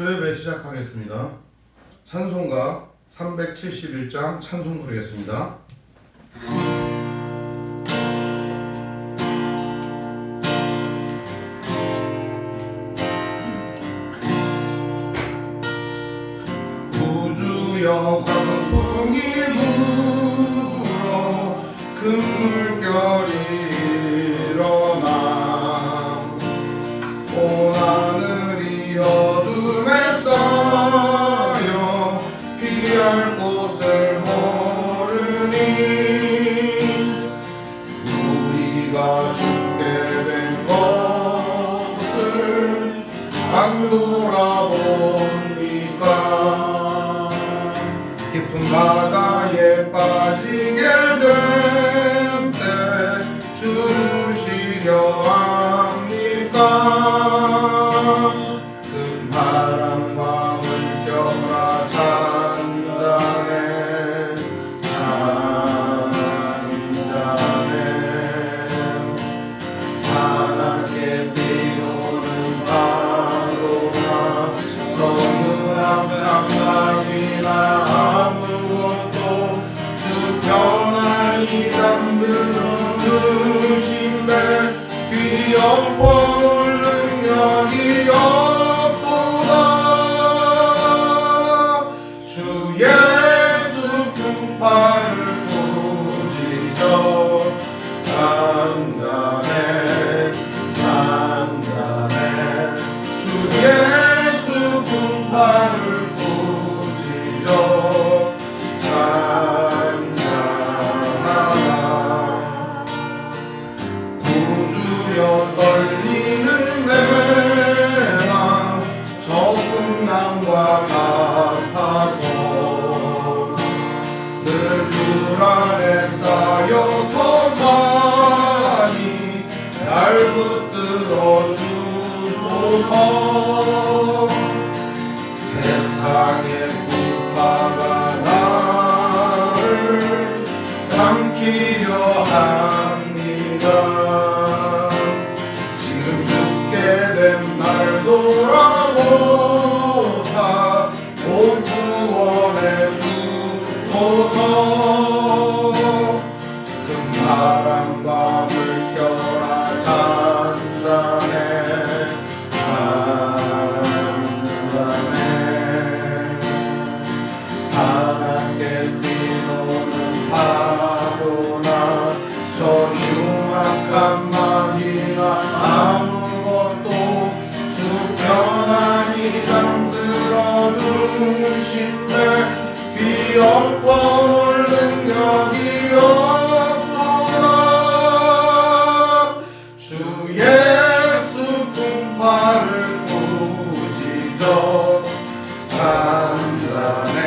수요예배 시작하겠습니다. 찬송가 371장 찬송 부르겠습니다. 우주여 광풍이 불어 금물결이 일어나 온 하늘이 어둠에 쌓여 피할 곳을 모르니 우리가 죽게 된 것을 안 돌아보니까 깊은 바다에 빠지게 된 때 주시려 합니까? 큰 바람과 물결아 잔잔해 산하게 뛰노는 파도나 서늘한 감각이나 아무것도 주 편안히 잠들어 누신데 귀염포를 능력이 없도다. 주 예수 품팔을 부지저 잔잔해 주 예수 품팔을 부지저 잔잔하다. 우주여 떨리는 내가 저 풍랑과 같아서 늘 불 안에 쌓여서 사니 날 붙들어 주소서. 세상의 풍파가 나를 삼키려 합니다. 지금 죽게 된 날 돌아보사 온 구원해 주소서. 큰 바람과 물결아 잔잔해 산하게 뛰노는 파도나 저 흉악한 막이나 아무것도 주 편안히 잠들어 누신데 비염과 능력이 없도다. 주 예수 품팔을 부지저 잔잔해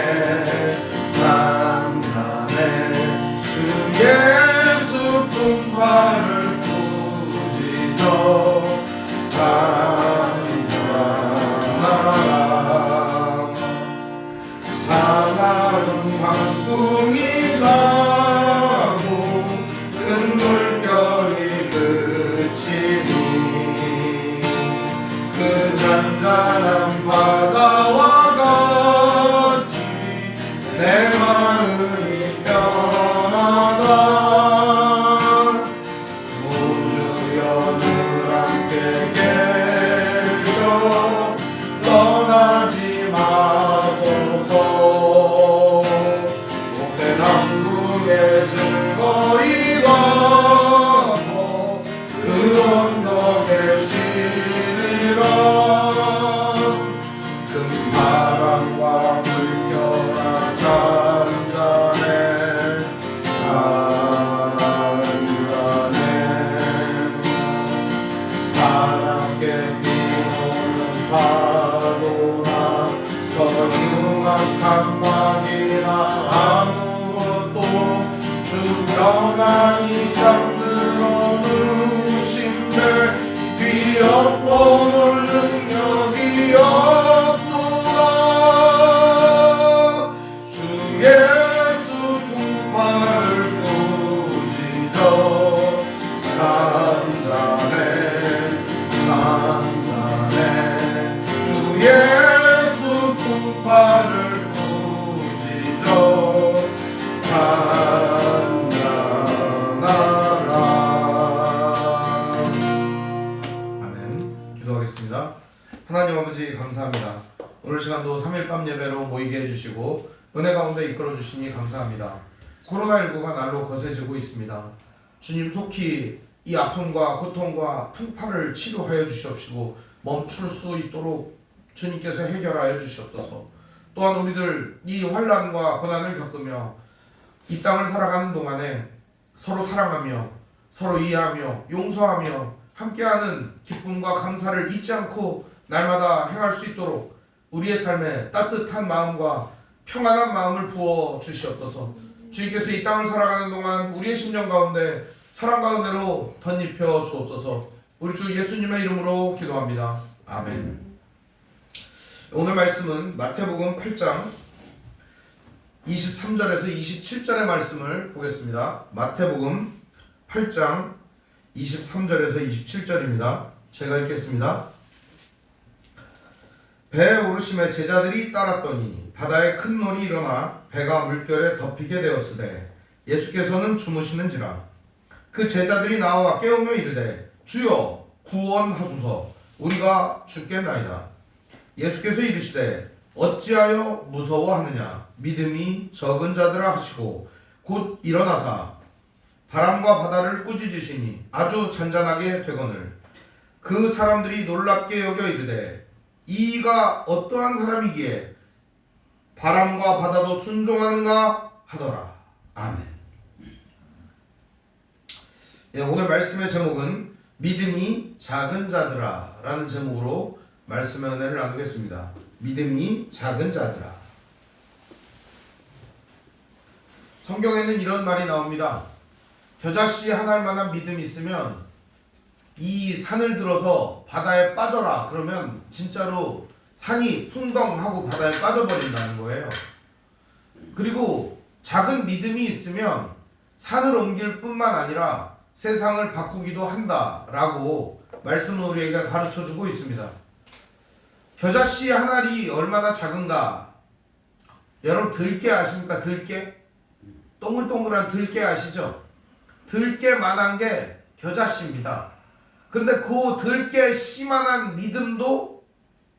주 예수 품팔을 부지저 잔잔하라. 사나운 광풍이 자고 큰 물결이 그치니 그 잔잔한 바다와 같이 내 마음이 편하다. 우주여 늘 함께 계셔 떠나지 마소서. 목대당국에 즐거이 가서 그 언덕에 쉬리라. 큰 바람과 물결아 잔잔해 사납게 뛰노는 파도나 저 흉악한 막이나 아무것도 주 편안히 잠들어 누신데 비염포를 능력이 없도다. 주 예수 품팔을 부지저 잔잔해 주 예수 감사합니다. 오늘 시간도 3일 밤 예배로 모이게 해주시고 은혜 가운데 이끌어 주시니 감사합니다. 코로나19가 날로 거세지고 있습니다. 주님 속히 이 아픔과 고통과 풍파를 치료하여 주시옵시고 멈출 수 있도록 주님께서 해결하여 주시옵소서. 또한 우리들 이 환난과 고난을 겪으며 이 땅을 살아가는 동안에 서로 사랑하며 서로 이해하며 용서하며 함께하는 기쁨과 감사를 잊지 않고 날마다 행할 수 있도록 우리의 삶에 따뜻한 마음과 평안한 마음을 부어 주시옵소서. 주님께서 이 땅을 살아가는 동안 우리의 심령 가운데 사랑 가운데로 덧입혀 주옵소서. 우리 주 예수님의 이름으로 기도합니다. 아멘. 오늘 말씀은 마태복음 8장 23절에서 27절의 말씀을 보겠습니다. 마태복음 8장 23절에서 27절입니다. 제가 읽겠습니다. 배에 오르심에 제자들이 따랐더니 바다에 큰 놀이 일어나 배가 물결에 덮이게 되었으되 예수께서는 주무시는지라. 그 제자들이 나와 깨우며 이르되 주여 구원하소서 우리가 죽겠나이다. 예수께서 이르시되 어찌하여 무서워하느냐 믿음이 적은 자들아 하시고 곧 일어나사 바람과 바다를 꾸짖으시니 아주 잔잔하게 되거늘 그 사람들이 놀랍게 여겨 이르되 이가 어떠한 사람이기에 바람과 바다도 순종하는가 하더라. 아멘. 예, 오늘 말씀의 제목은 믿음이 작은 자들아 라는 제목으로 말씀의 은혜를 나누겠습니다. 믿음이 작은 자들아. 성경에는 이런 말이 나옵니다. 겨자씨 한 알만한 믿음이 있으면 이 산을 들어서 바다에 빠져라 그러면 진짜로 산이 풍덩하고 바다에 빠져버린다는 거예요. 그리고 작은 믿음이 있으면 산을 옮길 뿐만 아니라 세상을 바꾸기도 한다라고 말씀을 우리에게 가르쳐주고 있습니다. 겨자씨 한 알이 얼마나 작은가? 여러분 들깨 아십니까? 들깨? 동글동글한 들깨 아시죠? 들깨만한 게 겨자씨입니다. 그런데 그 들깨 씨만한 믿음도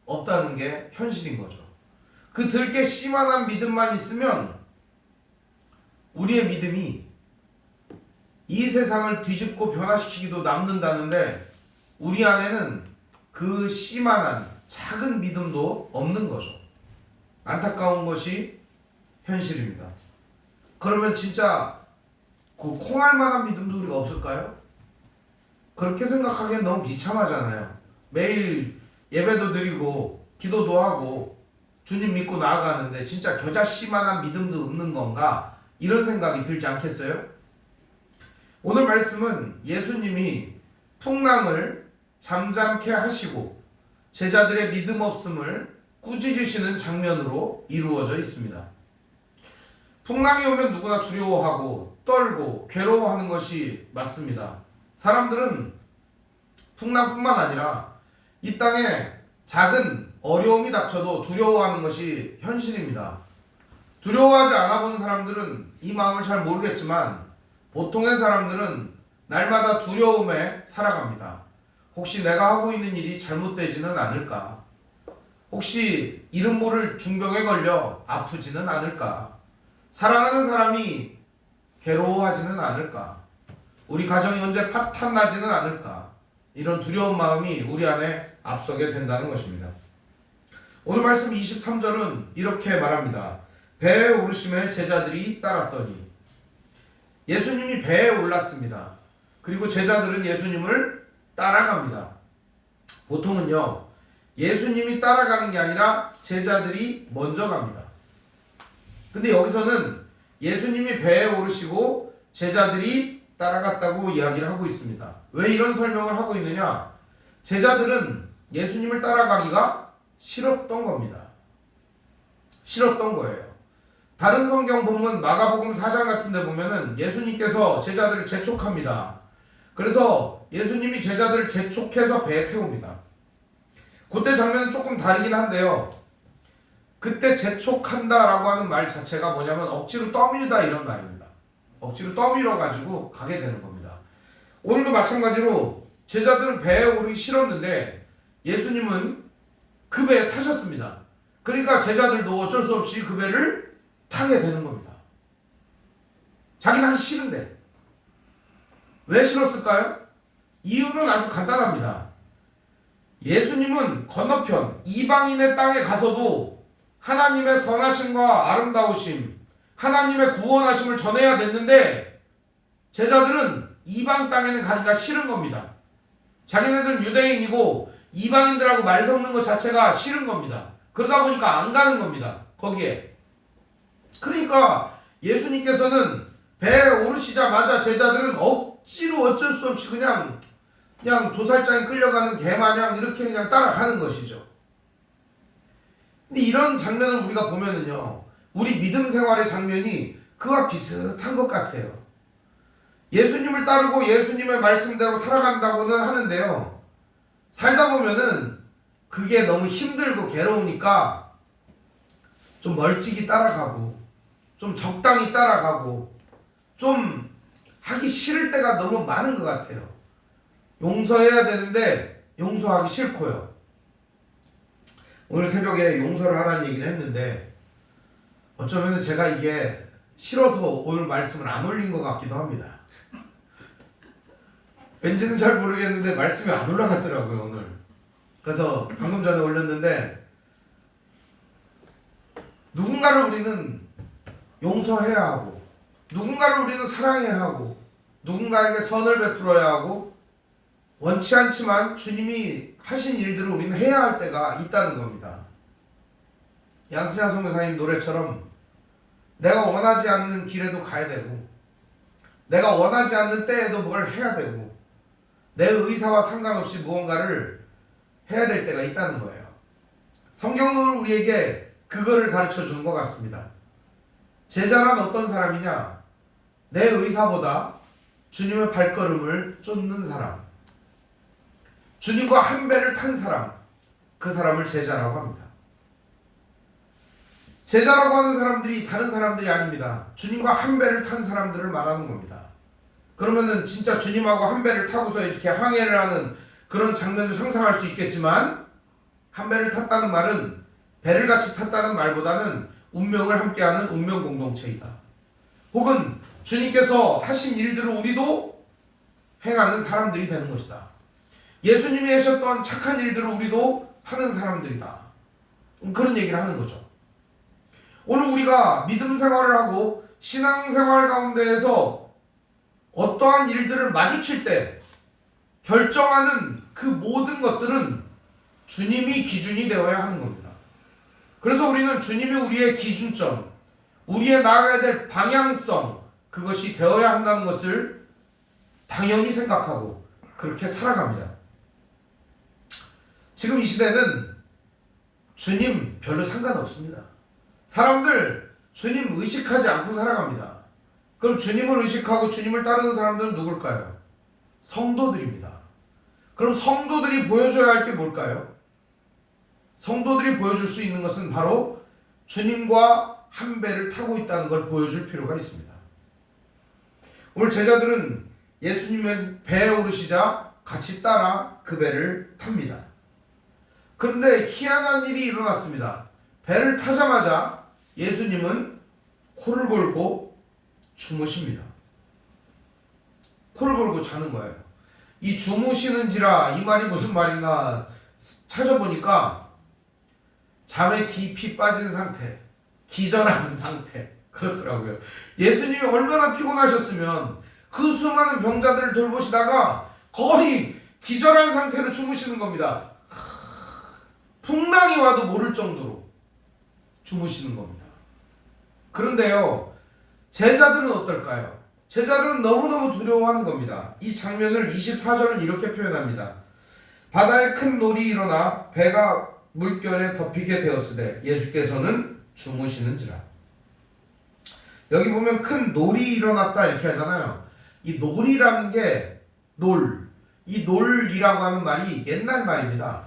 없다는 게 현실인 거죠. 그 들깨 씨만한 믿음만 있으면 우리의 믿음이 이 세상을 뒤집고 변화시키기도 남는다는데 우리 안에는 그 씨만한 작은 믿음도 없는 거죠. 안타까운 것이 현실입니다. 그러면 진짜 그 콩알만한 믿음도 우리가 없을까요? 그렇게 생각하기엔 너무 비참하잖아요. 매일 예배도 드리고 기도도 하고 주님 믿고 나아가는데 진짜 겨자씨만한 믿음도 없는 건가? 이런 생각이 들지 않겠어요? 오늘 말씀은 예수님이 풍랑을 잠잠케 하시고 제자들의 믿음 없음을 꾸짖으시는 장면으로 이루어져 있습니다. 풍랑이 오면 누구나 두려워하고 떨고 괴로워하는 것이 맞습니다. 사람들은 풍랑뿐만 아니라 이 땅에 작은 어려움이 닥쳐도 두려워하는 것이 현실입니다. 두려워하지 않아 본 사람들은 이 마음을 잘 모르겠지만 보통의 사람들은 날마다 두려움에 살아갑니다. 혹시 내가 하고 있는 일이 잘못되지는 않을까? 혹시 이름 모를 중병에 걸려 아프지는 않을까? 사랑하는 사람이 괴로워하지는 않을까? 우리 가정이 언제 파탄 나지는 않을까? 이런 두려운 마음이 우리 안에 앞서게 된다는 것입니다. 오늘 말씀 23절은 이렇게 말합니다. 배에 오르심에 제자들이 따랐더니 예수님이 배에 올랐습니다. 그리고 제자들은 예수님을 따라갑니다. 보통은요 예수님이 따라가는 게 아니라 제자들이 먼저 갑니다. 근데 여기서는 예수님이 배에 오르시고 제자들이 따라갔다고 이야기를 하고 있습니다. 왜 이런 설명을 하고 있느냐? 제자들은 예수님을 따라가기가 싫었던 겁니다. 싫었던 거예요. 다른 성경 본문 마가복음 4장 같은 데 보면은 예수님께서 제자들을 재촉합니다. 그래서 예수님이 제자들을 재촉해서 배에 태웁니다. 그때 장면은 조금 다르긴 한데요. 그때 재촉한다라고 하는 말 자체가 뭐냐면 억지로 떠밀다 이런 말입니다. 억지로 떠밀어 가지고 가게 되는 겁니다. 오늘도 마찬가지로 제자들은 배에 오르기 싫었는데 예수님은 그 배에 타셨습니다. 그러니까 제자들도 어쩔 수 없이 그 배를 타게 되는 겁니다. 자기는 하기 싫은데. 왜 싫었을까요? 이유는 아주 간단합니다. 예수님은 건너편 이방인의 땅에 가서도 하나님의 선하심과 아름다우심, 하나님의 구원하심을 전해야 됐는데 제자들은 이방 땅에는 가기가 싫은 겁니다. 자기네들은 유대인이고 이방인들하고 말 섞는 것 자체가 싫은 겁니다. 그러다 보니까 안 가는 겁니다. 거기에. 그러니까 예수님께서는 배에 오르시자마자 제자들은 억지로 어쩔 수 없이 그냥 도살장에 끌려가는 개 마냥 이렇게 그냥 따라가는 것이죠. 근데 이런 장면을 우리가 보면은요, 우리 믿음 생활의 장면이 그와 비슷한 것 같아요. 예수님을 따르고 예수님의 말씀대로 살아간다고는 하는데요, 살다 보면은 그게 너무 힘들고 괴로우니까 좀 멀찍이 따라가고 좀 적당히 따라가고 좀 하기 싫을 때가 너무 많은 것 같아요. 용서해야 되는데 용서하기 싫고요. 오늘 새벽에 용서를 하라는 얘기를 했는데 어쩌면 제가 이게 싫어서 오늘 말씀을 안 올린 것 같기도 합니다. 왠지는 잘 모르겠는데 말씀이 안 올라갔더라고요 오늘. 그래서 방금 전에 올렸는데 누군가를 우리는 용서해야 하고 누군가를 우리는 사랑해야 하고 누군가에게 선을 베풀어야 하고 원치 않지만 주님이 하신 일들을 우리는 해야 할 때가 있다는 겁니다. 양승찬 선교사님 노래처럼 내가 원하지 않는 길에도 가야 되고 내가 원하지 않는 때에도 뭘 해야 되고 내 의사와 상관없이 무언가를 해야 될 때가 있다는 거예요. 성경은 우리에게 그거를 가르쳐 주는 것 같습니다. 제자란 어떤 사람이냐? 내 의사보다 주님의 발걸음을 쫓는 사람, 주님과 한 배를 탄 사람, 그 사람을 제자라고 합니다. 제자라고 하는 사람들이 다른 사람들이 아닙니다. 주님과 한 배를 탄 사람들을 말하는 겁니다. 그러면은 진짜 주님하고 한 배를 타고서 이렇게 항해를 하는 그런 장면을 상상할 수 있겠지만 한 배를 탔다는 말은 배를 같이 탔다는 말보다는 운명을 함께하는 운명 공동체이다. 혹은 주님께서 하신 일들을 우리도 행하는 사람들이 되는 것이다. 예수님이 하셨던 착한 일들을 우리도 하는 사람들이다. 그런 얘기를 하는 거죠. 오늘 우리가 믿음 생활을 하고 신앙생활 가운데에서 어떠한 일들을 마주칠 때 결정하는 그 모든 것들은 주님이 기준이 되어야 하는 겁니다. 그래서 우리는 주님이 우리의 기준점, 우리의 나아가야 될 방향성, 그것이 되어야 한다는 것을 당연히 생각하고 그렇게 살아갑니다. 지금 이 시대는 주님 별로 상관없습니다. 사람들 주님 의식하지 않고 살아갑니다. 그럼 주님을 의식하고 주님을 따르는 사람들은 누굴까요? 성도들입니다. 그럼 성도들이 보여줘야 할 게 뭘까요? 성도들이 보여줄 수 있는 것은 바로 주님과 한 배를 타고 있다는 걸 보여줄 필요가 있습니다. 오늘 제자들은 예수님의 배에 오르시자 같이 따라 그 배를 탑니다. 그런데 희한한 일이 일어났습니다. 배를 타자마자 예수님은 코를 골고 주무십니다. 코를 골고 자는 거예요. 이 주무시는지라 이 말이 무슨 말인가 찾아보니까 잠에 깊이 빠진 상태, 기절한 상태 그렇더라고요. 예수님이 얼마나 피곤하셨으면 그 수많은 병자들을 돌보시다가 거의 기절한 상태로 주무시는 겁니다. 풍랑이 와도 모를 정도로 주무시는 겁니다. 그런데요, 제자들은 어떨까요? 제자들은 너무너무 두려워하는 겁니다. 이 장면을 24절은 이렇게 표현합니다. 바다에 큰 놀이 일어나 배가 물결에 덮이게 되었으되 예수께서는 주무시는지라. 여기 보면 큰 놀이 일어났다 이렇게 하잖아요. 이 놀이라는 게 이 놀이라고 하는 말이 옛날 말입니다.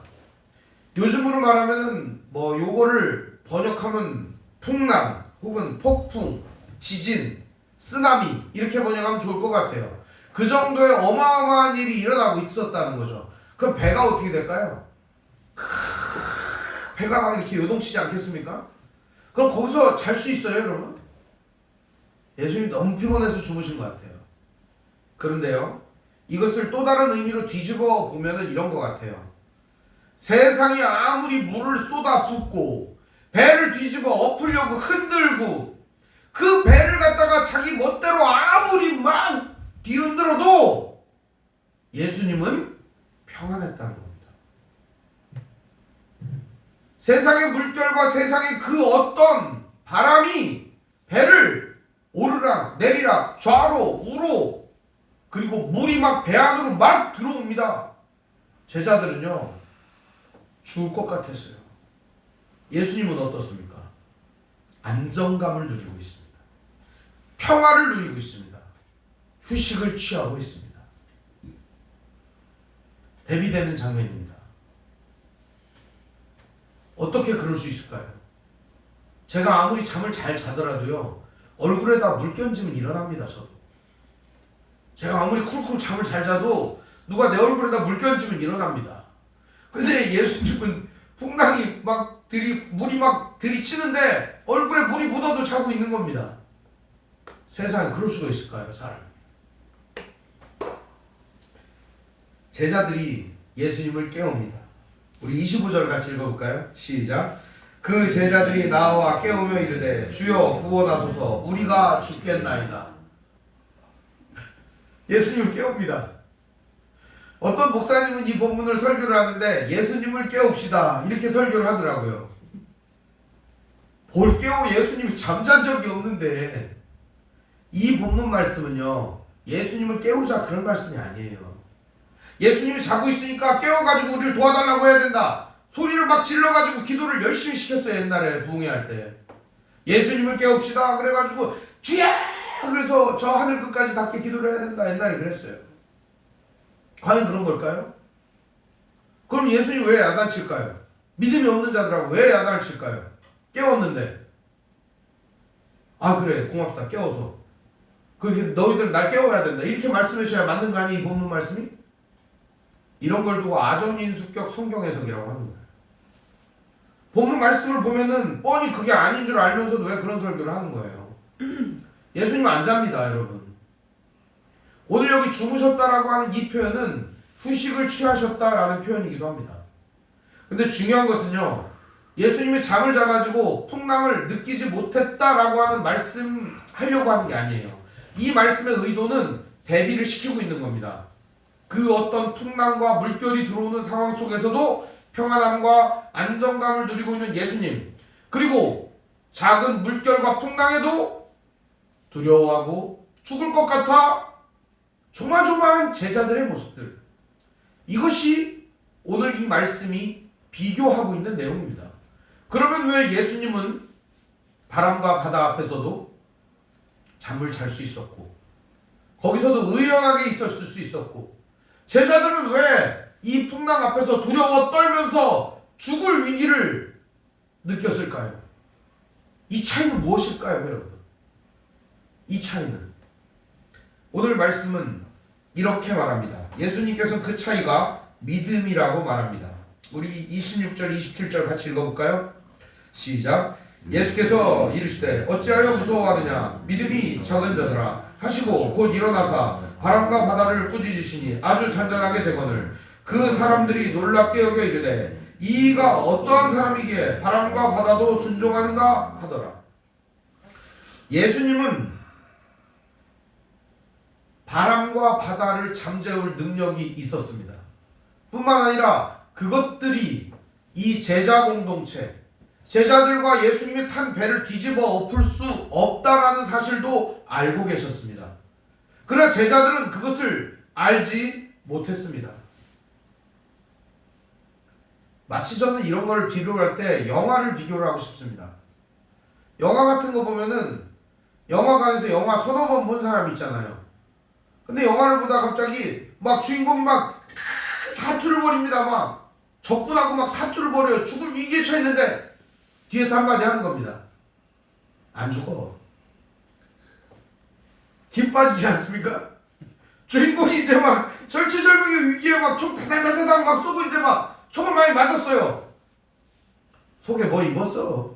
요즘으로 말하면은 뭐 요거를 번역하면 풍랑 혹은 폭풍, 지진, 쓰나미 이렇게 번역하면 좋을 것 같아요. 그 정도의 어마어마한 일이 일어나고 있었다는 거죠. 그럼 배가 어떻게 될까요? 배가 막 이렇게 요동치지 않겠습니까? 그럼 거기서 잘 수 있어요, 여러분? 예수님 너무 피곤해서 주무신 것 같아요. 그런데요, 이것을 또 다른 의미로 뒤집어 보면은 이런 것 같아요. 세상이 아무리 물을 쏟아붓고 배를 뒤집어 엎으려고 흔들고 그 배를 갖다가 자기 멋대로 아무리 막 뒤흔들어도 예수님은 평안했다는 겁니다. 세상의 물결과 세상의 그 어떤 바람이 배를 오르락 내리락 좌로 우로 그리고 물이 막 배 안으로 막 들어옵니다. 제자들은요 죽을 것 같았어요. 예수님은 어떻습니까? 안정감을 누리고 있습니다. 평화를 누리고 있습니다. 휴식을 취하고 있습니다. 대비되는 장면입니다. 어떻게 그럴 수 있을까요? 제가 아무리 잠을 잘 자더라도요 얼굴에다 물 끼얹으면 일어납니다. 저도. 제가 아무리 쿨쿨 잠을 잘 자도 누가 내 얼굴에다 물 끼얹으면 일어납니다. 근데 예수님은 풍랑이 막 물이 막 들이치는데 얼굴에 물이 묻어도 자고 있는 겁니다. 세상에 그럴 수가 있을까요, 사람이? 제자들이 예수님을 깨웁니다. 우리 25절 같이 읽어볼까요? 시작. 그 제자들이 나와 깨우며 이르되 주여 구원하소서 우리가 죽겠나이다. 예수님을 깨웁니다. 어떤 목사님은 이 본문을 설교를 하는데 예수님을 깨웁시다 이렇게 설교를 하더라고요. 볼 깨워 예수님이 잠잔 적이 없는데 이 본문 말씀은요 예수님을 깨우자 그런 말씀이 아니에요. 예수님이 자고 있으니까 깨워가지고 우리를 도와달라고 해야 된다. 소리를 막 질러가지고 기도를 열심히 시켰어요. 옛날에 부흥회 때 예수님을 깨웁시다 그래가지고 주야 그래서 저 하늘 끝까지 닿게 기도를 해야 된다. 옛날에 그랬어요. 과연 그런 걸까요? 그럼 예수님 왜 야단칠까요? 믿음이 없는 자들하고 왜 야단을 칠까요? 깨웠는데 아 그래 고맙다 깨워서 그렇게 너희들 날 깨워야 된다 이렇게 말씀하셔야 맞는 거 아니 이 본문 말씀이? 이런 걸 두고 아전인수격 성경 해석이라고 하는 거예요. 본문 말씀을 보면은 뻔히 그게 아닌 줄 알면서도 왜 그런 설교를 하는 거예요? 예수님은 안 잡니다, 여러분. 오늘 여기 주무셨다라고 하는 이 표현은 휴식을 취하셨다라는 표현이기도 합니다. 근데 중요한 것은요, 예수님이 잠을 자가지고 풍랑을 느끼지 못했다라고 하는 말씀하려고 하는 게 아니에요. 이 말씀의 의도는 대비를 시키고 있는 겁니다. 그 어떤 풍랑과 물결이 들어오는 상황 속에서도 평안함과 안정감을 누리고 있는 예수님, 그리고 작은 물결과 풍랑에도 두려워하고 죽을 것 같아 조마조마한 제자들의 모습들, 이것이 오늘 이 말씀이 비교하고 있는 내용입니다. 그러면 왜 예수님은 바람과 바다 앞에서도 잠을 잘 수 있었고 거기서도 의연하게 있었을 수 있었고 제자들은 왜 이 풍랑 앞에서 두려워 떨면서 죽을 위기를 느꼈을까요? 이 차이는 무엇일까요, 여러분? 이 차이는 오늘 말씀은 이렇게 말합니다. 예수님께서는 그 차이가 믿음이라고 말합니다. 우리 26절 27절 같이 읽어볼까요? 시작. 예수께서 이르시되 어찌하여 무서워하느냐 믿음이 적은 자들아 하시고 곧 일어나사 바람과 바다를 꾸짖으시니 아주 잔잔하게 되거늘 그 사람들이 놀랍게 여겨 이르되 이가 어떠한 사람이기에 바람과 바다도 순종하는가 하더라. 예수님은 바람과 바다를 잠재울 능력이 있었습니다. 뿐만 아니라 그것들이 이 제자 공동체, 제자들과 예수님이 탄 배를 뒤집어 엎을 수 없다라는 사실도 알고 계셨습니다. 그러나 제자들은 그것을 알지 못했습니다. 마치 저는 이런 거를 비교할 때 영화를 비교를 하고 싶습니다. 영화 같은 거 보면은 영화관에서 영화 서너 번 본 사람 있잖아요. 근데 영화를 보다 갑자기 막 주인공이 막 사투를 벌입니다. 막 적군하고 막 사투를 벌여요. 죽을 위기에 처했는데 뒤에서 한마디 하는 겁니다. 안 죽어. 힘 빠지지 않습니까? 주인공이 이제 막 절체절명의 위기에 막 총 다다다다닥 막 쏘고 이제 막 총을 많이 맞았어요. 속에 뭐 입었어?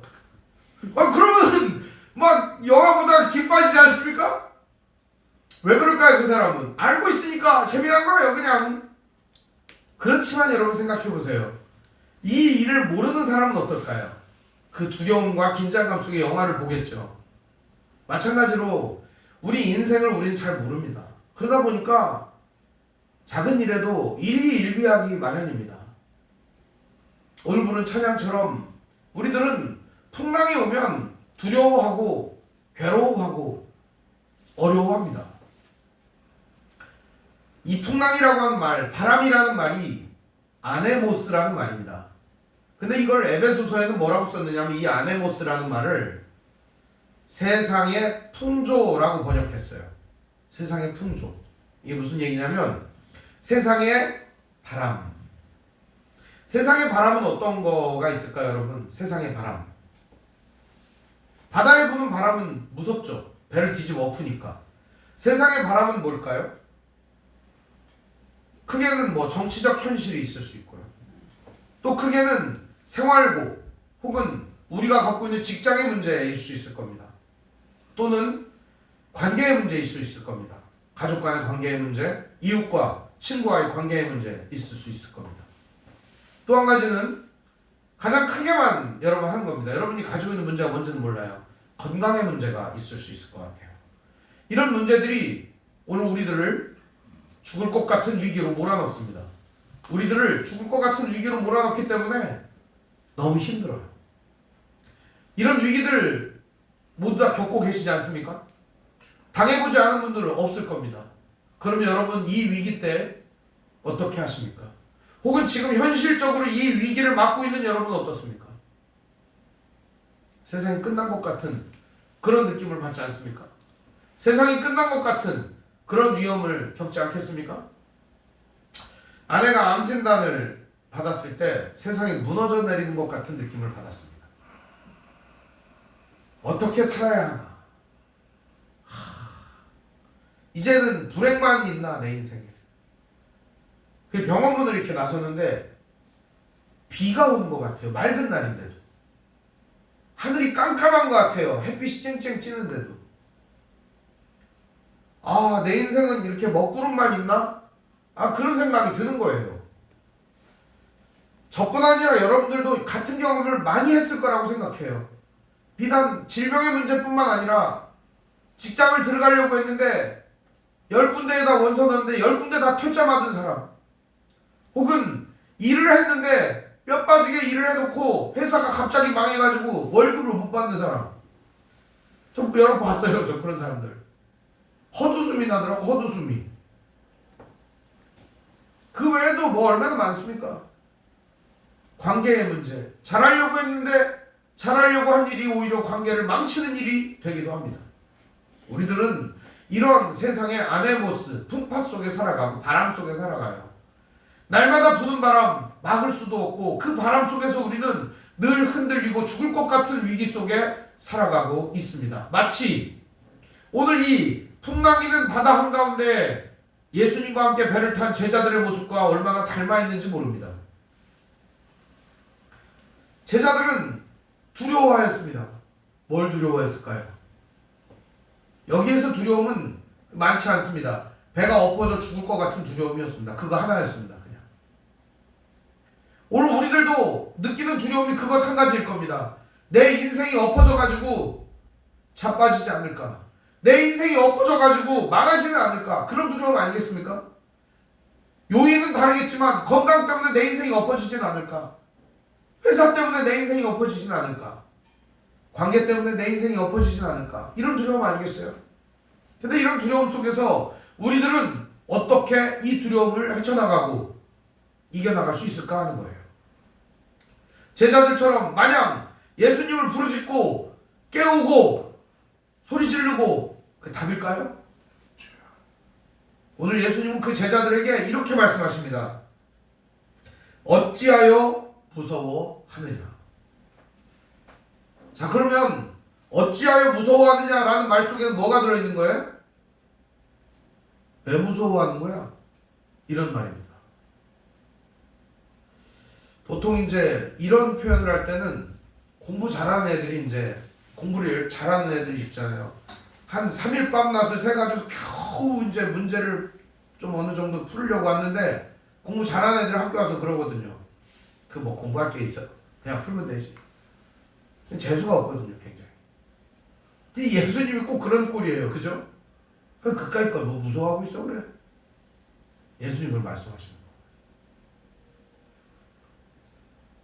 그러면 막 영화보다 기 빠지지 않습니까? 왜 그럴까요? 그 사람은 알고 있으니까 재미난 거예요 그냥. 그렇지만 여러분 생각해보세요. 이 일을 모르는 사람은 어떨까요? 그 두려움과 긴장감 속에 영화를 보겠죠. 마찬가지로 우리 인생을 우리는 잘 모릅니다. 그러다 보니까 작은 일에도 일희일비하기 마련입니다. 오늘 부른 찬양처럼 우리들은 풍랑이 오면 두려워하고 괴로워하고 어려워합니다. 이 풍랑이라고 하는 말, 바람이라는 말이 아네모스라는 말입니다. 근데 이걸 에베소서에는 뭐라고 썼느냐면 이 아네모스라는 말을 세상의 풍조라고 번역했어요. 세상의 풍조. 이게 무슨 얘기냐면 세상의 바람. 세상의 바람은 어떤 거가 있을까요, 여러분? 세상의 바람. 바다에 부는 바람은 무섭죠. 배를 뒤집어 엎으니까. 세상의 바람은 뭘까요? 크게는 뭐 정치적 현실이 있을 수 있고요. 또 크게는 생활고 혹은 우리가 갖고 있는 직장의 문제일 수 있을 겁니다. 또는 관계의 문제일 수 있을 겁니다. 가족 간의 관계의 문제, 이웃과 친구와의 관계의 문제 있을 수 있을 겁니다. 또 한 가지는 가장 크게만 여러분 하는 겁니다. 여러분이 가지고 있는 문제가 뭔지는 몰라요. 건강의 문제가 있을 수 있을 것 같아요. 이런 문제들이 오늘 우리들을 죽을 것 같은 위기로 몰아넣습니다. 우리들을 죽을 것 같은 위기로 몰아넣기 때문에 너무 힘들어요. 이런 위기들 모두 다 겪고 계시지 않습니까? 당해보지 않은 분들은 없을 겁니다. 그러면 여러분 이 위기 때 어떻게 하십니까? 혹은 지금 현실적으로 이 위기를 맞고 있는 여러분은 어떻습니까? 세상이 끝난 것 같은 그런 느낌을 받지 않습니까? 세상이 끝난 것 같은 그런 위험을 겪지 않겠습니까? 아내가 암 진단을 받았을 때 세상이 무너져 내리는 것 같은 느낌을 받았습니다. 어떻게 살아야 하나? 이제는 불행만 있나 내 인생에. 그 병원문을 이렇게 나섰는데 비가 오는 것 같아요. 맑은 날인데도. 하늘이 깜깜한 것 같아요. 햇빛이 쨍쨍 찌는데도. 내 인생은 이렇게 먹구름만 있나? 그런 생각이 드는 거예요. 저뿐 아니라 여러분들도 같은 경험을 많이 했을 거라고 생각해요. 비단 질병의 문제뿐만 아니라 직장을 들어가려고 했는데 10군데에다 원서 넣었는데 10군데 다 퇴짜 맞은 사람, 혹은 일을 했는데 뼈 빠지게 일을 해놓고 회사가 갑자기 망해가지고 월급을 못 받는 사람, 저 여러 번 봤어요. 저 그런 사람들 헛웃음이 나더라고. 헛웃음이. 그 외에도 뭐 얼마나 많습니까? 관계의 문제. 잘하려고 했는데 잘하려고 한 일이 오히려 관계를 망치는 일이 되기도 합니다. 우리들은 이런 세상의 아네모스, 풍파 속에 살아가고 바람 속에 살아가요. 날마다 부는 바람 막을 수도 없고 그 바람 속에서 우리는 늘 흔들리고 죽을 것 같은 위기 속에 살아가고 있습니다. 마치 오늘 이 풍랑이는 바다 한가운데 예수님과 함께 배를 탄 제자들의 모습과 얼마나 닮아 있는지 모릅니다. 제자들은 두려워하였습니다. 뭘 두려워했을까요? 여기에서 두려움은 많지 않습니다. 배가 엎어져 죽을 것 같은 두려움이었습니다. 그거 하나였습니다. 그냥. 오늘 우리들도 느끼는 두려움이 그것 한 가지일 겁니다. 내 인생이 엎어져가지고 자빠지지 않을까? 내 인생이 엎어져가지고 망하지는 않을까? 그런 두려움 아니겠습니까? 요인은 다르겠지만 건강 때문에 내 인생이 엎어지지는 않을까? 회사 때문에 내 인생이 엎어지진 않을까? 관계 때문에 내 인생이 엎어지진 않을까? 이런 두려움 아니겠어요? 근데 이런 두려움 속에서 우리들은 어떻게 이 두려움을 헤쳐나가고 이겨나갈 수 있을까 하는 거예요. 제자들처럼 마냥 예수님을 부르짖고 깨우고 소리 지르고 그 답일까요? 오늘 예수님은 그 제자들에게 이렇게 말씀하십니다. 어찌하여 무서워하느냐? 자, 그러면 어찌하여 무서워하느냐라는 말 속에는 뭐가 들어있는 거예요? 왜 무서워하는 거야? 이런 말입니다. 보통 이제 이런 표현을 할 때는 공부 잘하는 애들이 이제 공부를 잘하는 애들이 있잖아요. 한 3일 밤낮을 새가지고 겨우 이제 문제를 좀 어느 정도 풀려고 왔는데 공부 잘하는 애들 학교 와서 그러거든요. 그 뭐 공부할 게 있어. 그냥 풀면 되지. 재수가 없거든요, 굉장히. 예수님이 꼭 그런 꼴이에요, 그죠? 그까이 걸 뭐 무서워하고 있어 그래? 예수님을 말씀하시는 거.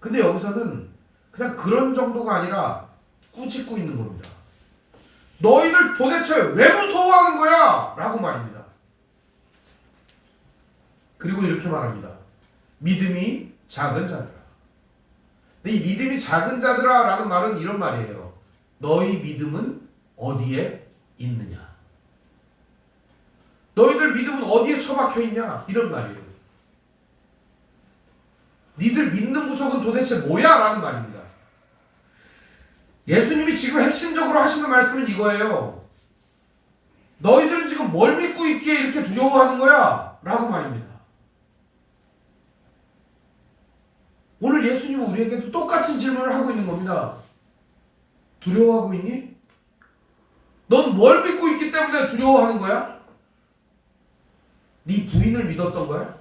근데 여기서는 그냥 그런 정도가 아니라 꾸짖고 있는 겁니다. 너희들 도대체 왜 무서워하는 거야? 라고 말입니다. 그리고 이렇게 말합니다. 믿음이 작은 자들아. 근데 이 믿음이 작은 자들아 라는 말은 이런 말이에요. 너희 믿음은 어디에 있느냐? 너희들 믿음은 어디에 처박혀 있냐? 이런 말이에요. 니들 믿는 구석은 도대체 뭐야? 라는 말입니다. 예수님이 지금 핵심적으로 하시는 말씀은 이거예요. 너희들은 지금 뭘 믿고 있기에 이렇게 두려워하는 거야? 라고 말입니다. 오늘 예수님은 우리에게도 똑같은 질문을 하고 있는 겁니다. 두려워하고 있니? 넌 뭘 믿고 있기 때문에 두려워하는 거야? 네 부인을 믿었던 거야?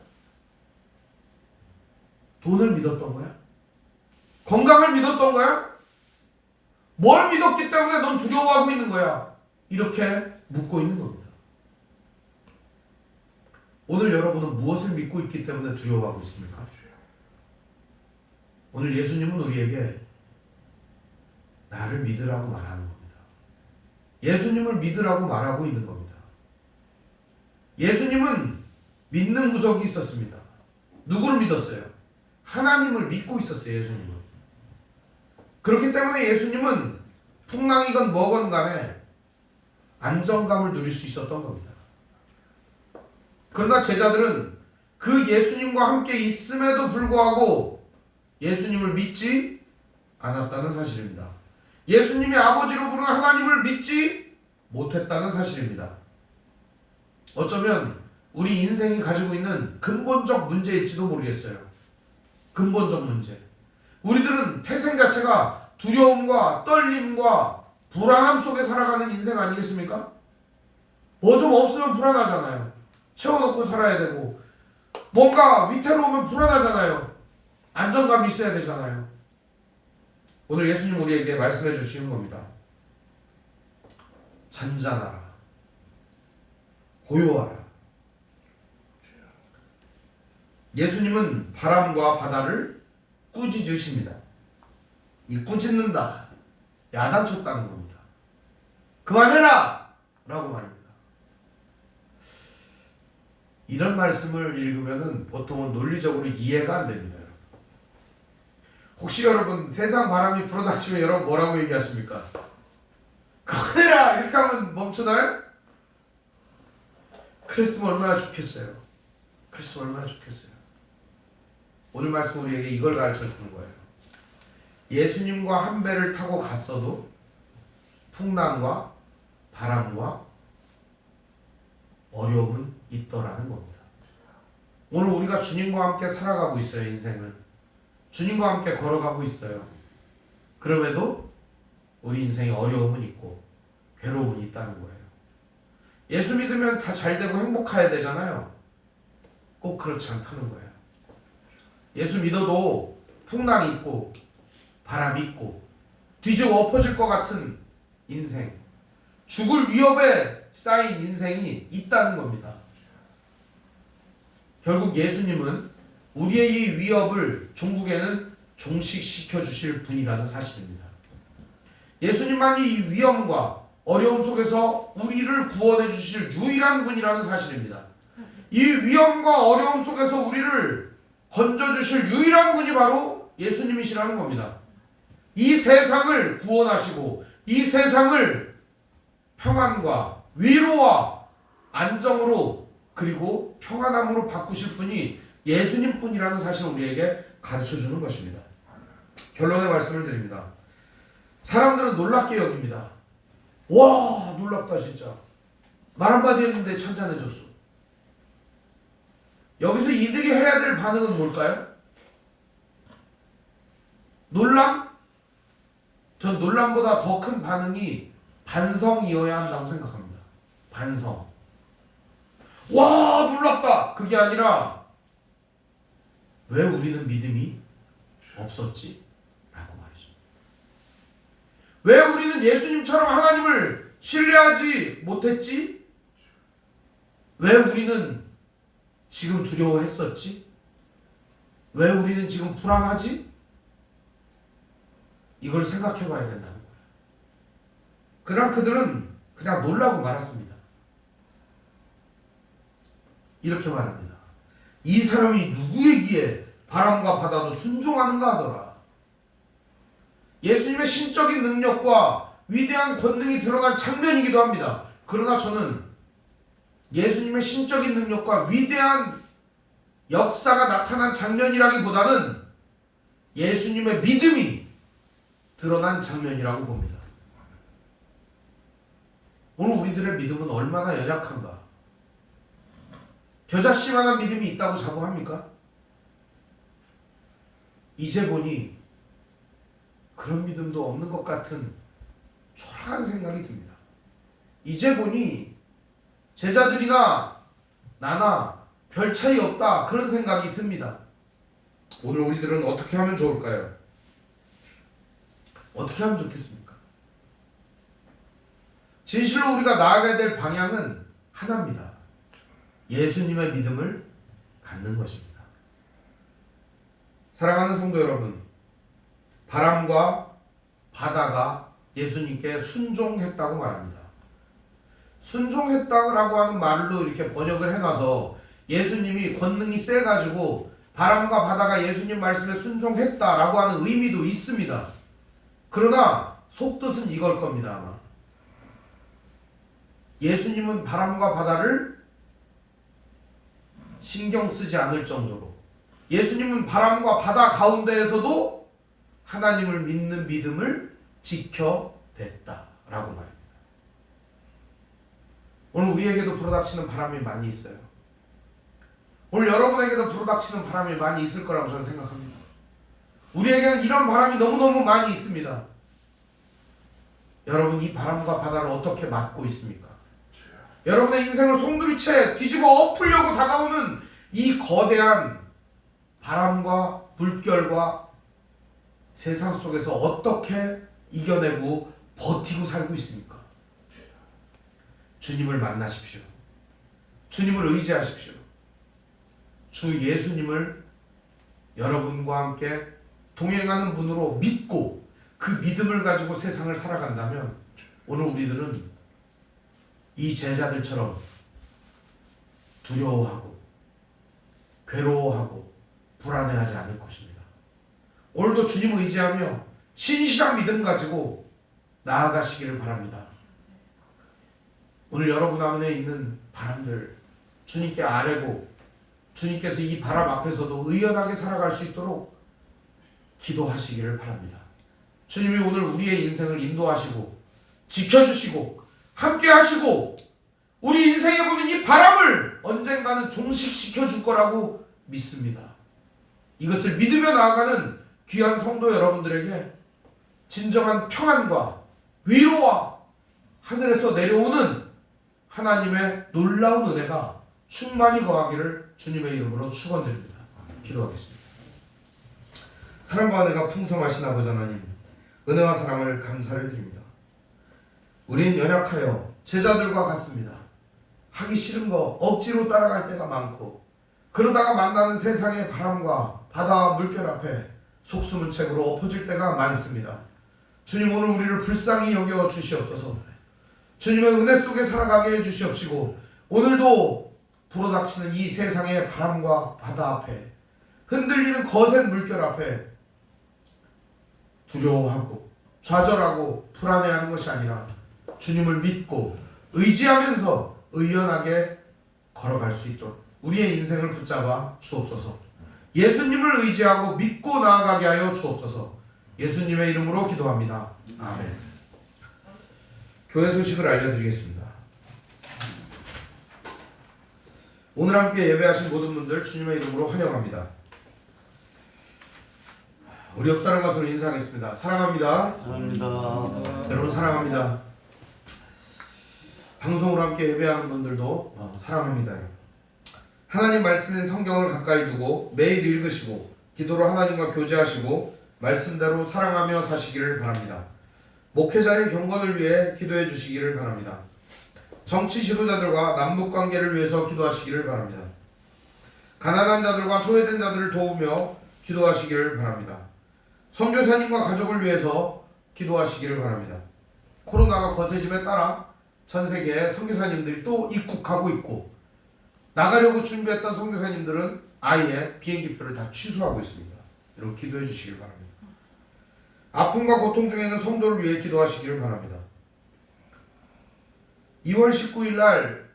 돈을 믿었던 거야? 건강을 믿었던 거야? 뭘 믿었기 때문에 넌 두려워하고 있는 거야? 이렇게 묻고 있는 겁니다. 오늘 여러분은 무엇을 믿고 있기 때문에 두려워하고 있습니까? 오늘 예수님은 우리에게 나를 믿으라고 말하는 겁니다. 예수님을 믿으라고 말하고 있는 겁니다. 예수님은 믿는 구석이 있었습니다. 누구를 믿었어요? 하나님을 믿고 있었어요. 예수님은. 그렇기 때문에 예수님은 풍랑이건 뭐건 간에 안정감을 누릴 수 있었던 겁니다. 그러나 제자들은 그 예수님과 함께 있음에도 불구하고 예수님을 믿지 않았다는 사실입니다. 예수님이 아버지로 부르는 하나님을 믿지 못했다는 사실입니다. 어쩌면 우리 인생이 가지고 있는 근본적 문제일지도 모르겠어요. 근본적 문제. 우리들은 태생 자체가 두려움과 떨림과 불안함 속에 살아가는 인생 아니겠습니까? 뭐 좀 없으면 불안하잖아요. 채워놓고 살아야 되고 뭔가 위태로우면 불안하잖아요. 안정감이 있어야 되잖아요. 오늘 예수님 우리에게 말씀해 주시는 겁니다. 잔잔하라. 고요하라. 예수님은 바람과 바다를 꾸짖으십니다. 이 꾸짖는다. 야단쳤다는 겁니다. 그만해라! 라고 말입니다. 이런 말씀을 읽으면 보통은 논리적으로 이해가 안 됩니다. 혹시 여러분 세상 바람이 불어닥치면 여러분 뭐라고 얘기하십니까? 그만해라! 이렇게 하면 멈추나요? 그랬으면 얼마나 좋겠어요. 그랬으면 얼마나 좋겠어요. 오늘 말씀 우리에게 이걸 가르쳐 주는 거예요. 예수님과 한 배를 타고 갔어도 풍랑과 바람과 어려움은 있더라는 겁니다. 오늘 우리가 주님과 함께 살아가고 있어요. 인생을 주님과 함께 걸어가고 있어요. 그럼에도 우리 인생에 어려움은 있고 괴로움은 있다는 거예요. 예수 믿으면 다 잘되고 행복해야 되잖아요. 꼭 그렇지 않다는 거예요. 예수 믿어도 풍랑이 있고 바람이 있고 뒤집어 엎어질 것 같은 인생, 죽을 위협에 쌓인 인생이 있다는 겁니다. 결국 예수님은 우리의 이 위협을 종국에는 종식시켜 주실 분이라는 사실입니다. 예수님만이 이 위험과 어려움 속에서 우리를 구원해 주실 유일한 분이라는 사실입니다. 이 위험과 어려움 속에서 우리를 건져주실 유일한 분이 바로 예수님이시라는 겁니다. 이 세상을 구원하시고 이 세상을 평안과 위로와 안정으로 그리고 평안함으로 바꾸실 분이 예수님 뿐이라는 사실을 우리에게 가르쳐주는 것입니다. 결론의 말씀을 드립니다. 사람들은 놀랍게 여깁니다. 와, 놀랍다 진짜. 말 한마디 했는데 찬찬해졌어. 여기서 이들이 해야 될 반응은 뭘까요? 놀람? 전 논란보다 더 큰 반응이 반성이어야 한다고 생각합니다. 반성. 와, 놀랍다! 그게 아니라 왜 우리는 믿음이 없었지? 라고 말이죠. 왜 우리는 예수님처럼 하나님을 신뢰하지 못했지? 왜 우리는 지금 두려워했었지? 왜 우리는 지금 불안하지? 이걸 생각해 봐야 된다는 거예요. 그러나 그들은 그냥 놀라고 말았습니다. 이렇게 말합니다. 이 사람이 누구에게 바람과 바다도 순종하는가 하더라. 예수님의 신적인 능력과 위대한 권능이 드러난 장면이기도 합니다. 그러나 저는 예수님의 신적인 능력과 위대한 역사가 나타난 장면이라기보다는 예수님의 믿음이 드러난 장면이라고 봅니다. 오늘 우리들의 믿음은 얼마나 연약한가? 겨자씨만한 믿음이 있다고 자부합니까? 이제 보니 그런 믿음도 없는 것 같은 초라한 생각이 듭니다. 이제 보니 제자들이나 나나 별 차이 없다, 그런 생각이 듭니다. 오늘 우리들은 어떻게 하면 좋을까요? 어떻게 하면 좋겠습니까? 진실로 우리가 나아가야 될 방향은 하나입니다. 예수님의 믿음을 갖는 것입니다. 사랑하는 성도 여러분, 바람과 바다가 예수님께 순종했다고 말합니다. 순종했다고 하는 말로 이렇게 번역을 해놔서 예수님이 권능이 세가지고 바람과 바다가 예수님 말씀에 순종했다라고 하는 의미도 있습니다. 그러나 속뜻은 이걸 겁니다. 아마 예수님은 바람과 바다를 신경 쓰지 않을 정도로, 예수님은 바람과 바다 가운데에서도 하나님을 믿는 믿음을 지켜냈다라고 말입니다. 오늘 우리에게도 불어닥치는 바람이 많이 있어요. 오늘 여러분에게도 불어닥치는 바람이 많이 있을 거라고 저는 생각합니다. 우리에게는 이런 바람이 너무너무 많이 있습니다. 여러분, 이 바람과 바다를 어떻게 맞고 있습니까? 여러분의 인생을 송두리째 뒤집어 엎으려고 다가오는 이 거대한 바람과 물결과 세상 속에서 어떻게 이겨내고 버티고 살고 있습니까? 주님을 만나십시오. 주님을 의지하십시오. 주 예수님을 여러분과 함께 동행하는 분으로 믿고 그 믿음을 가지고 세상을 살아간다면 오늘 우리들은 이 제자들처럼 두려워하고 괴로워하고 불안해하지 않을 것입니다. 오늘도 주님 의지하며 신실한 믿음 가지고 나아가시기를 바랍니다. 오늘 여러분 안에 있는 바람들 주님께 아뢰고 주님께서 이 바람 앞에서도 의연하게 살아갈 수 있도록 기도하시기를 바랍니다. 주님이 오늘 우리의 인생을 인도하시고 지켜주시고 함께 하시고 우리 인생에 보는 이 바람을 언젠가는 종식시켜 줄 거라고 믿습니다. 이것을 믿으며 나아가는 귀한 성도 여러분들에게 진정한 평안과 위로와 하늘에서 내려오는 하나님의 놀라운 은혜가 충만히 거하기를 주님의 이름으로 축원드립니다. 기도하겠습니다. 사랑과 은혜가 풍성하신 아버지 하나님, 은혜와 사랑을 감사를 드립니다. 우린 연약하여 제자들과 같습니다. 하기 싫은 거 억지로 따라갈 때가 많고, 그러다가 만나는 세상의 바람과 바다와 물결 앞에 속수문 책으로 엎어질 때가 많습니다. 주님, 오늘 우리를 불쌍히 여겨 주시옵소서. 주님의 은혜 속에 살아가게 해주시옵시고, 오늘도 불어닥치는 이 세상의 바람과 바다 앞에, 흔들리는 거센 물결 앞에 두려워하고 좌절하고 불안해하는 것이 아니라 주님을 믿고 의지하면서 의연하게 걸어갈 수 있도록 우리의 인생을 붙잡아 주옵소서. 예수님을 의지하고 믿고 나아가게 하여 주옵소서. 예수님의 이름으로 기도합니다. 아멘. 교회 소식을 알려드리겠습니다. 오늘 함께 예배하신 모든 분들 주님의 이름으로 환영합니다. 우리 옆 사람과 서로 인사하겠습니다. 사랑합니다. 사랑합니다. 여러분 사랑합니다. 방송으로 함께 예배하는 분들도 사랑합니다. 하나님 말씀인 성경을 가까이 두고 매일 읽으시고 기도로 하나님과 교제하시고 말씀대로 사랑하며 사시기를 바랍니다. 목회자의 경건을 위해 기도해 주시기를 바랍니다. 정치 지도자들과 남북관계를 위해서 기도하시기를 바랍니다. 가난한 자들과 소외된 자들을 도우며 기도하시기를 바랍니다. 선교사님과 가족을 위해서 기도하시기를 바랍니다. 코로나가 거세짐에 따라 전 세계의 선교사님들이 또 입국하고 있고 나가려고 준비했던 선교사님들은 아예 비행기표를 다 취소하고 있습니다. 여러분 기도해 주시길 바랍니다. 아픔과 고통 중에 있는 성도를 위해 기도하시기를 바랍니다. 2월 19일 날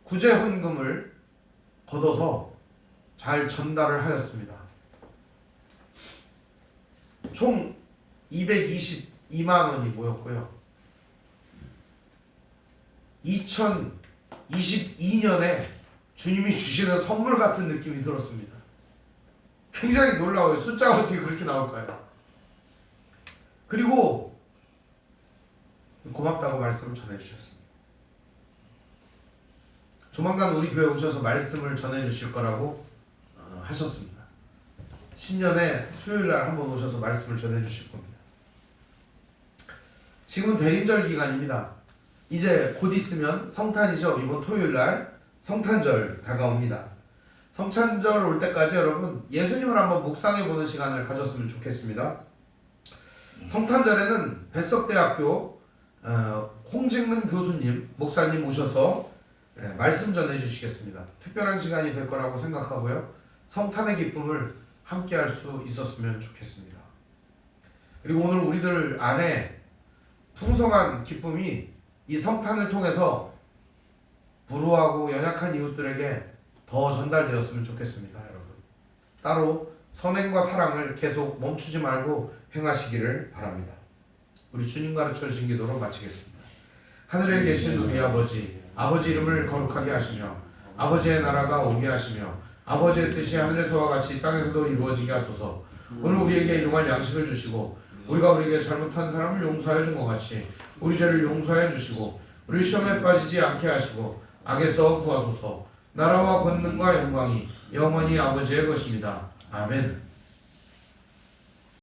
구제헌금을 걷어서 잘 전달을 하였습니다. 총 222만 원이 모였고요. 2022년에 주님이 주시는 선물 같은 느낌이 들었습니다. 굉장히 놀라워요. 숫자가 어떻게 그렇게 나올까요? 그리고 고맙다고 말씀을 전해주셨습니다. 조만간 우리 교회 오셔서 말씀을 전해주실 거라고 하셨습니다. 신년에 수요일날 한번 오셔서 말씀을 전해주실 겁니다. 지금은 대림절 기간입니다. 이제 곧 있으면 성탄이죠. 이번 토요일날 성탄절 다가옵니다. 성탄절 올 때까지 여러분 예수님을 한번 묵상해보는 시간을 가졌으면 좋겠습니다. 성탄절에는 뱃석대학교 홍직문 교수님, 목사님 오셔서 말씀 전해주시겠습니다. 특별한 시간이 될 거라고 생각하고요. 성탄의 기쁨을 함께 할 수 있었으면 좋겠습니다. 그리고 오늘 우리들 안에 풍성한 기쁨이 이 성탄을 통해서 불우하고 연약한 이웃들에게 더 전달되었으면 좋겠습니다. 여러분 따로 선행과 사랑을 계속 멈추지 말고 행하시기를 바랍니다. 우리 주님 가르쳐 주신 기도로 마치겠습니다. 하늘에 계신 우리 아버지, 아버지 이름을 거룩하게 하시며 아버지의 나라가 오게 하시며 아버지의 뜻이 하늘에서와 같이 땅에서도 이루어지게 하소서. 오늘 우리에게 일용할 양식을 주시고 우리가 우리에게 잘못한 사람을 용서하여 준 것 같이 우리 죄를 용서하여 주시고 우리 시험에 빠지지 않게 하시고 악에서 구하소서. 나라와 권능과 영광이 영원히 아버지의 것입니다. 아멘.